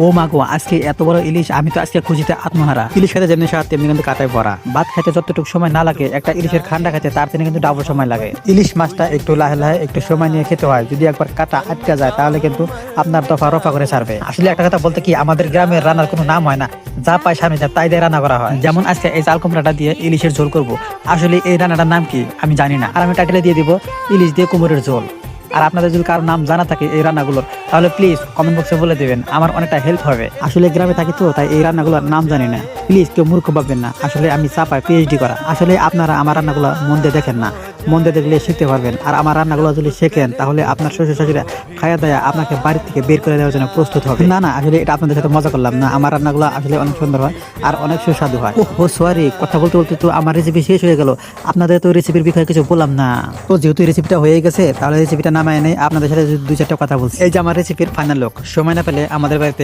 ও মা গো, আজকে এত বড় ইলিশ! আমি তো আজকে খুশিতে আত্মহারা। ইলিশ খেতে যেমনি স্বাদ তেমনি কিন্তু কাটায় ভরা। ভাত খাইতে যতটুকু সময় না লাগে, একটা ইলিশের খান্ডা খাইতে তার থেকে কিন্তু ডাবল সময় লাগে। ইলিশ মাছটা একটু লাহে লাহে একটু সময় নিয়ে খেতে হয়। যদি একবার কাটা আটকা যায় তাহলে কিন্তু আপনার দফা রফা করে ছাড়বে। আসলে একটা কথা বলতে কি, আমাদের গ্রামের রান্নার কোনো নাম হয় না, যা পায় সামনে যা তাই দিয়ে রান্না করা হয়। যেমন আজকে এই চাল কুমড়াটা দিয়ে ইলিশের ঝোল করব। আসলে এই রান্নাটার নাম কি আমি জানি না, আর আমি টাইটেলে দিয়ে দিব ইলিশ দিয়ে কুমড়োর ঝোল। আর আপনাদের যদি কারো নাম জানা থাকে এই রান্নাগুলোর, তাহলে প্লিজ কমেন্ট বক্সে বলে দেবেন, আমার অনেকটা হেল্প হবে। আসলে গ্রামে থাকি তো, তাই এই রান্নাগুলোর নাম জানি না। প্লিজ কেউ মূর্খ ভাববেন না, আসলে আমি চাপায় পিএইচডি করা। আসলে আপনারা আমার রান্নাগুলো মন দিয়ে দেখেন না, মন দিয়ে দেখলে শিখতে পারবেন। আর আমার রান্নাগুলো যদি শেখেন তাহলে আপনার শ্বশুর শাশুড়িরা খায়া দায়া আপনাকে বাড়ি থেকে বের করে দেওয়ার জন্য প্রস্তুত হবে। না না, আসলে এটা আপনাদের সাথে মজা করলাম না, আমার রান্নাগুলো আসলে অনেক সুন্দর হয় আর অনেক সুস্বাদু হয়। ও সরি, কথা বলতে বলতে তো আমার রেসিপি শেষ হয়ে গেল। আপনাদের তো রেসিপির বিষয়ে কিছু বললাম না। তো যেহেতু রেসিপিটা হয়ে গেছে, তাহলে রেসিপিটা নামায় নেই, আপনাদের সাথে দুই চারটা কথা বলছি। এই যে আমার রেসিপির ফাইনাল লুক। সময় না পেলে আমাদের বাড়িতে